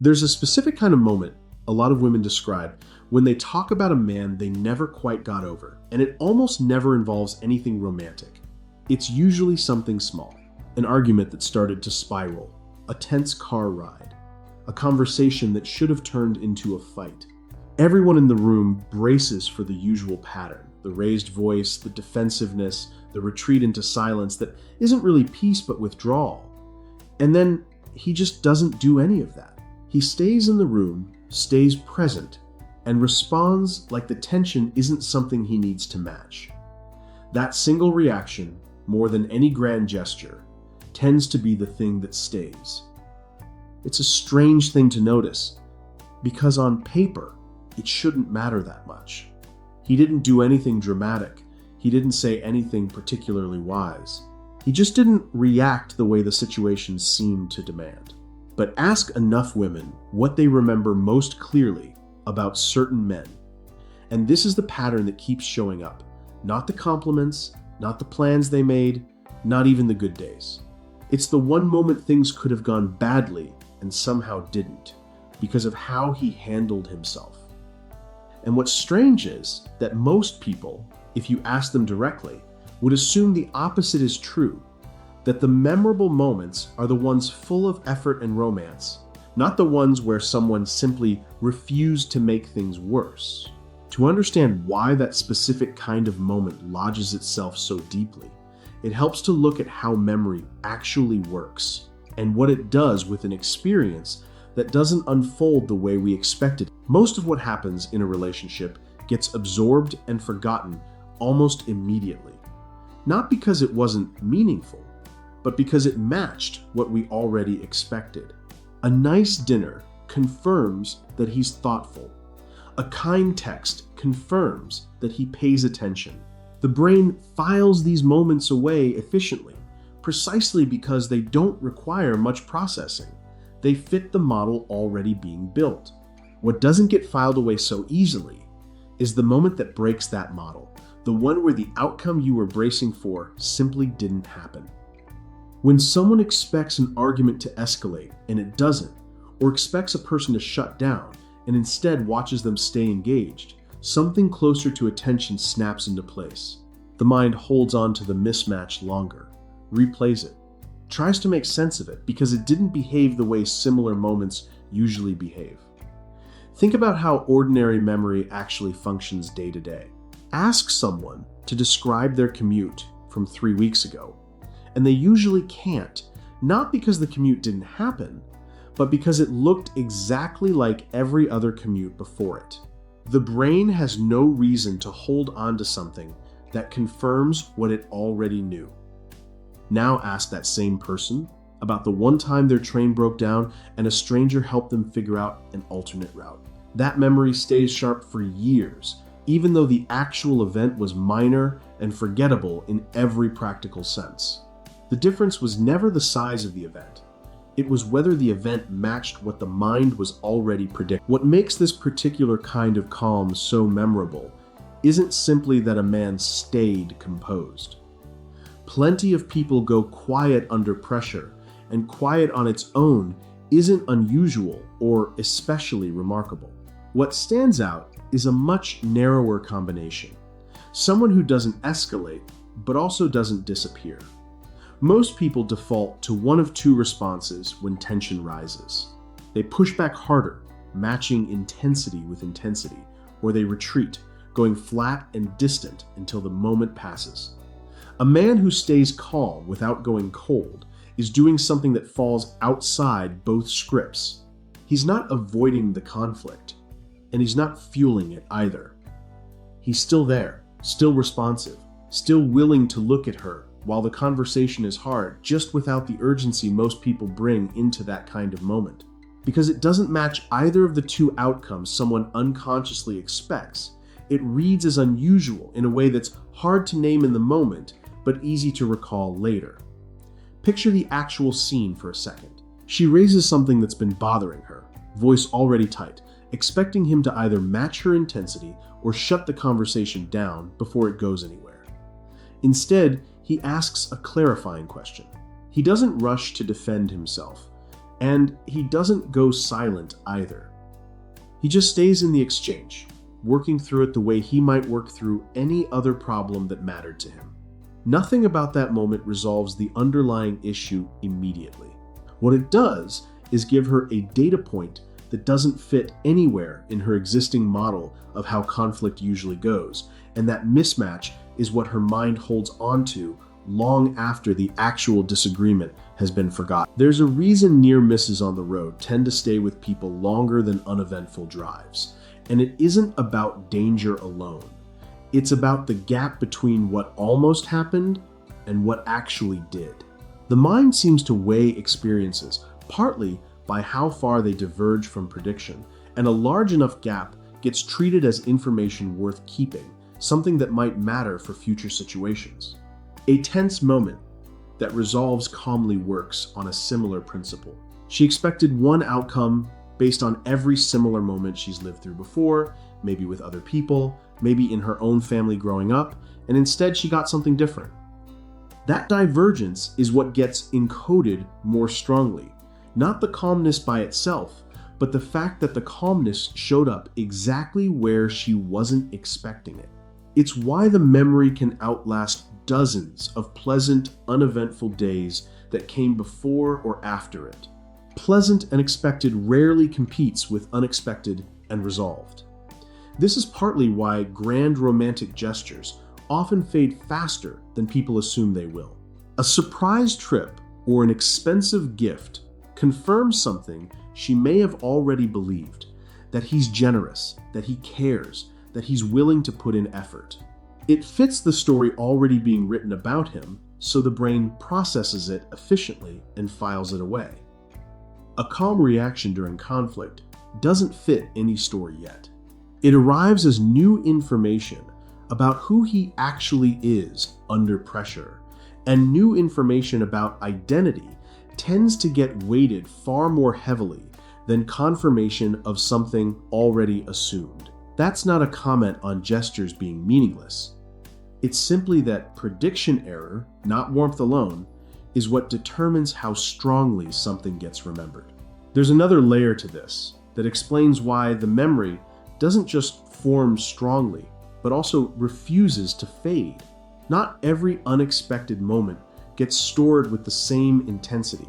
There's a specific kind of moment a lot of women describe when they talk about a man they never quite got over, and it almost never involves anything romantic. It's usually something small, an argument that started to spiral, a tense car ride, a conversation that should have turned into a fight. Everyone in the room braces for the usual pattern, the raised voice, the defensiveness, the retreat into silence that isn't really peace but withdrawal. And then he just doesn't do any of that. He stays in the room, stays present, and responds like the tension isn't something he needs to match. That single reaction, more than any grand gesture, tends to be the thing that stays. It's a strange thing to notice, because on paper, it shouldn't matter that much. He didn't do anything dramatic. He didn't say anything particularly wise. He just didn't react the way the situation seemed to demand. But ask enough women what they remember most clearly about certain men, and this is the pattern that keeps showing up. Not the compliments, not the plans they made, not even the good days. It's the one moment things could have gone badly and somehow didn't, because of how he handled himself. And what's strange is that most people, if you ask them directly, would assume the opposite is true, that the memorable moments are the ones full of effort and romance, not the ones where someone simply refused to make things worse. To understand why that specific kind of moment lodges itself so deeply, it helps to look at how memory actually works and what it does with an experience that doesn't unfold the way we expected. Most of what happens in a relationship gets absorbed and forgotten almost immediately. Not because it wasn't meaningful, but because it matched what we already expected. A nice dinner confirms that he's thoughtful. A kind text confirms that he pays attention. The brain files these moments away efficiently, precisely because they don't require much processing. They fit the model already being built. What doesn't get filed away so easily is the moment that breaks that model, the one where the outcome you were bracing for simply didn't happen. When someone expects an argument to escalate and it doesn't, or expects a person to shut down and instead watches them stay engaged, something closer to attention snaps into place. The mind holds on to the mismatch longer, replays it, tries to make sense of it because it didn't behave the way similar moments usually behave. Think about how ordinary memory actually functions day to day. Ask someone to describe their commute from 3 weeks ago, and they usually can't, not because the commute didn't happen, but because it looked exactly like every other commute before it. The brain has no reason to hold on to something that confirms what it already knew. Now ask that same person about the one time their train broke down and a stranger helped them figure out an alternate route. That memory stays sharp for years, even though the actual event was minor and forgettable in every practical sense. The difference was never the size of the event. It was whether the event matched what the mind was already predicting. What makes this particular kind of calm so memorable isn't simply that a man stayed composed. Plenty of people go quiet under pressure, and quiet on its own isn't unusual or especially remarkable. What stands out is a much narrower combination. Someone who doesn't escalate, but also doesn't disappear. Most people default to one of two responses when tension rises. They push back harder, matching intensity with intensity, or they retreat, going flat and distant until the moment passes. A man who stays calm without going cold is doing something that falls outside both scripts. He's not avoiding the conflict, and he's not fueling it either. He's still there, still responsive, still willing to look at her while the conversation is hard, just without the urgency most people bring into that kind of moment. Because it doesn't match either of the two outcomes someone unconsciously expects, it reads as unusual in a way that's hard to name in the moment, but easy to recall later. Picture the actual scene for a second. She raises something that's been bothering her, voice already tight, expecting him to either match her intensity or shut the conversation down before it goes anywhere. Instead, he asks a clarifying question. He doesn't rush to defend himself. And he doesn't go silent either. He just stays in the exchange, working through it the way he might work through any other problem that mattered to him. Nothing about that moment resolves the underlying issue immediately. What it does is give her a data point that doesn't fit anywhere in her existing model of how conflict usually goes, and that mismatch is what her mind holds onto long after the actual disagreement has been forgotten. There's a reason near misses on the road tend to stay with people longer than uneventful drives, and it isn't about danger alone. It's about the gap between what almost happened and what actually did. The mind seems to weigh experiences, partly by how far they diverge from prediction, and a large enough gap gets treated as information worth keeping, something that might matter for future situations. A tense moment that resolves calmly works on a similar principle. She expected one outcome based on every similar moment she's lived through before, maybe with other people, maybe in her own family growing up, and instead she got something different. That divergence is what gets encoded more strongly. Not the calmness by itself, but the fact that the calmness showed up exactly where she wasn't expecting it. It's why the memory can outlast dozens of pleasant, uneventful days that came before or after it. Pleasant and expected rarely competes with unexpected and resolved. This is partly why grand romantic gestures often fade faster than people assume they will. A surprise trip or an expensive gift confirms something she may have already believed, that he's generous, that he cares, that he's willing to put in effort. It fits the story already being written about him, so the brain processes it efficiently and files it away. A calm reaction during conflict doesn't fit any story yet. It arrives as new information about who he actually is under pressure, and new information about identity tends to get weighted far more heavily than confirmation of something already assumed. That's not a comment on gestures being meaningless. It's simply that prediction error, not warmth alone, is what determines how strongly something gets remembered. There's another layer to this that explains why the memory doesn't just form strongly, but also refuses to fade. Not every unexpected moment gets stored with the same intensity.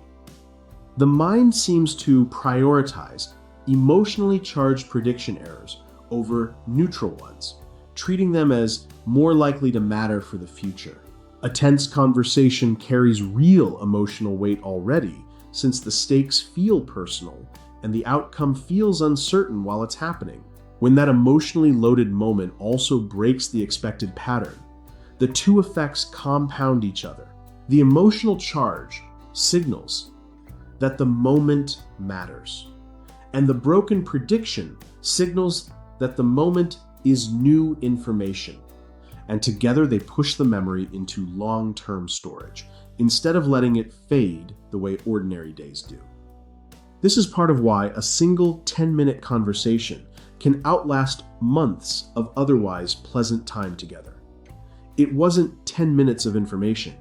The mind seems to prioritize emotionally charged prediction errors over neutral ones, treating them as more likely to matter for the future. A tense conversation carries real emotional weight already, since the stakes feel personal and the outcome feels uncertain while it's happening. When that emotionally loaded moment also breaks the expected pattern, the two effects compound each other. The emotional charge signals that the moment matters, and the broken prediction signals that the moment is new information. And together they push the memory into long-term storage, instead of letting it fade the way ordinary days do. This is part of why a single 10-minute conversation can outlast months of otherwise pleasant time together. It wasn't 10 minutes of information.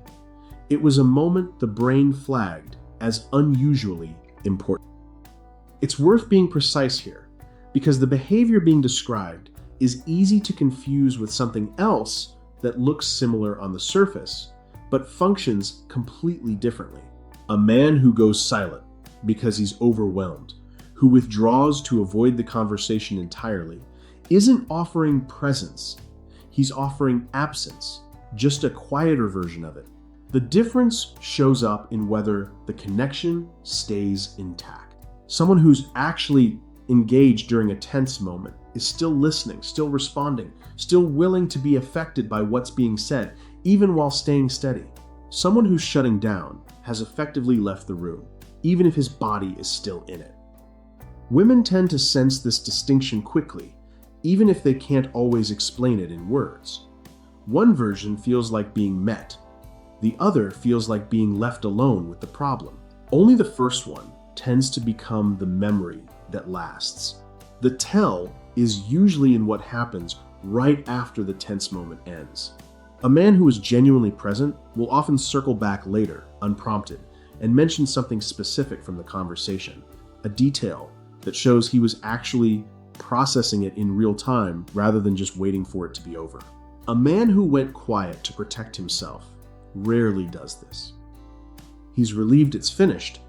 It was a moment the brain flagged as unusually important. It's worth being precise here, because the behavior being described is easy to confuse with something else that looks similar on the surface, but functions completely differently. A man who goes silent because he's overwhelmed, who withdraws to avoid the conversation entirely, isn't offering presence. He's offering absence, just a quieter version of it. The difference shows up in whether the connection stays intact. Someone who's actually engaged during a tense moment is still listening, still responding, still willing to be affected by what's being said, even while staying steady. Someone who's shutting down has effectively left the room, even if his body is still in it. Women tend to sense this distinction quickly, even if they can't always explain it in words. One version feels like being met. The other feels like being left alone with the problem. Only the first one tends to become the memory that lasts. The tell is usually in what happens right after the tense moment ends. A man who is genuinely present will often circle back later, unprompted, and mentioned something specific from the conversation, a detail that shows he was actually processing it in real time rather than just waiting for it to be over. A man who went quiet to protect himself rarely does this. He's relieved it's finished,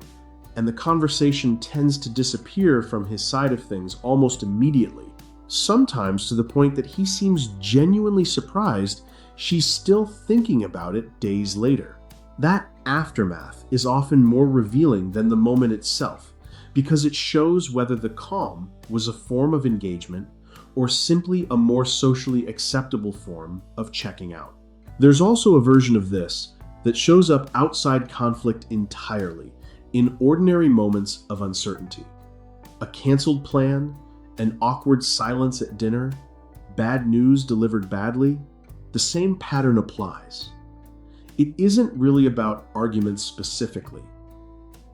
and the conversation tends to disappear from his side of things almost immediately, sometimes to the point that he seems genuinely surprised she's still thinking about it days later. That aftermath is often more revealing than the moment itself, because it shows whether the calm was a form of engagement or simply a more socially acceptable form of checking out. There's also a version of this that shows up outside conflict entirely, in ordinary moments of uncertainty. A canceled plan, an awkward silence at dinner, bad news delivered badly, the same pattern applies. It isn't really about arguments specifically.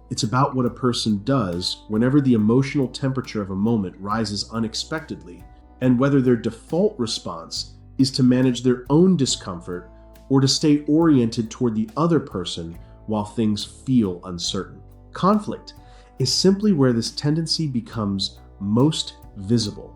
It's about what a person does whenever the emotional temperature of a moment rises unexpectedly, and whether their default response is to manage their own discomfort or to stay oriented toward the other person while things feel uncertain. Conflict is simply where this tendency becomes most visible,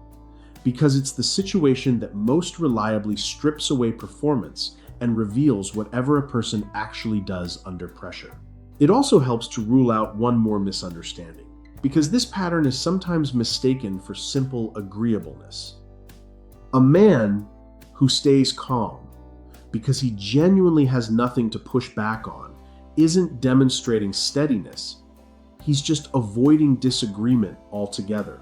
because it's the situation that most reliably strips away performance and reveals whatever a person actually does under pressure. It also helps to rule out one more misunderstanding, because this pattern is sometimes mistaken for simple agreeableness. A man who stays calm because he genuinely has nothing to push back on isn't demonstrating steadiness. He's just avoiding disagreement altogether,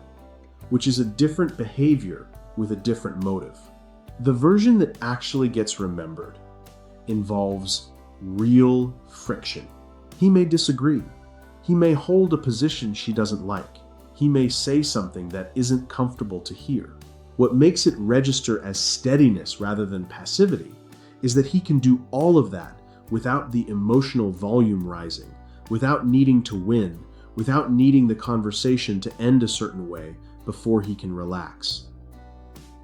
which is a different behavior with a different motive. The version that actually gets remembered involves real friction. He may disagree. He may hold a position she doesn't like. He may say something that isn't comfortable to hear. What makes it register as steadiness rather than passivity is that he can do all of that without the emotional volume rising, without needing to win, without needing the conversation to end a certain way before he can relax.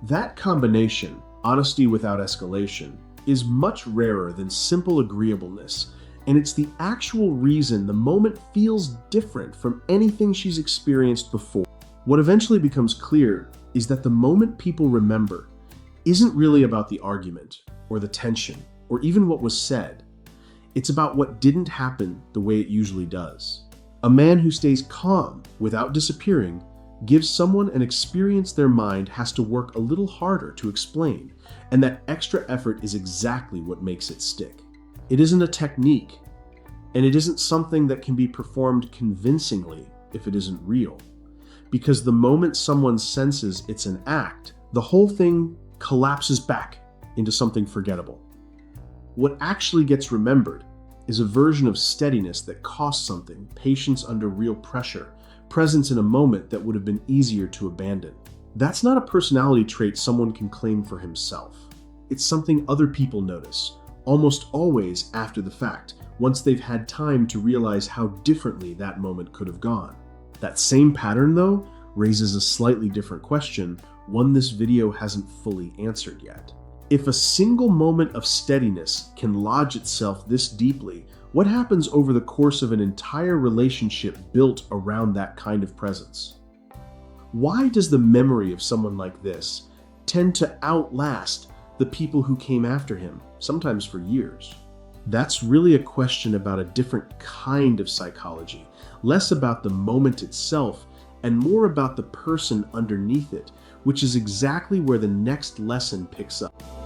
That combination, honesty without escalation, is much rarer than simple agreeableness, and it's the actual reason the moment feels different from anything she's experienced before. What eventually becomes clear is that the moment people remember isn't really about the argument, or the tension, or even what was said. It's about what didn't happen the way it usually does. A man who stays calm without disappearing gives someone an experience their mind has to work a little harder to explain, and that extra effort is exactly what makes it stick. It isn't a technique, and it isn't something that can be performed convincingly if it isn't real. Because the moment someone senses it's an act, the whole thing collapses back into something forgettable. What actually gets remembered is a version of steadiness that costs something, patience under real pressure, presence in a moment that would have been easier to abandon. That's not a personality trait someone can claim for himself. It's something other people notice, almost always after the fact, once they've had time to realize how differently that moment could have gone. That same pattern, though, raises a slightly different question, one this video hasn't fully answered yet. If a single moment of steadiness can lodge itself this deeply, what happens over the course of an entire relationship built around that kind of presence? Why does the memory of someone like this tend to outlast the people who came after him, sometimes for years? That's really a question about a different kind of psychology, less about the moment itself and more about the person underneath it, which is exactly where the next lesson picks up.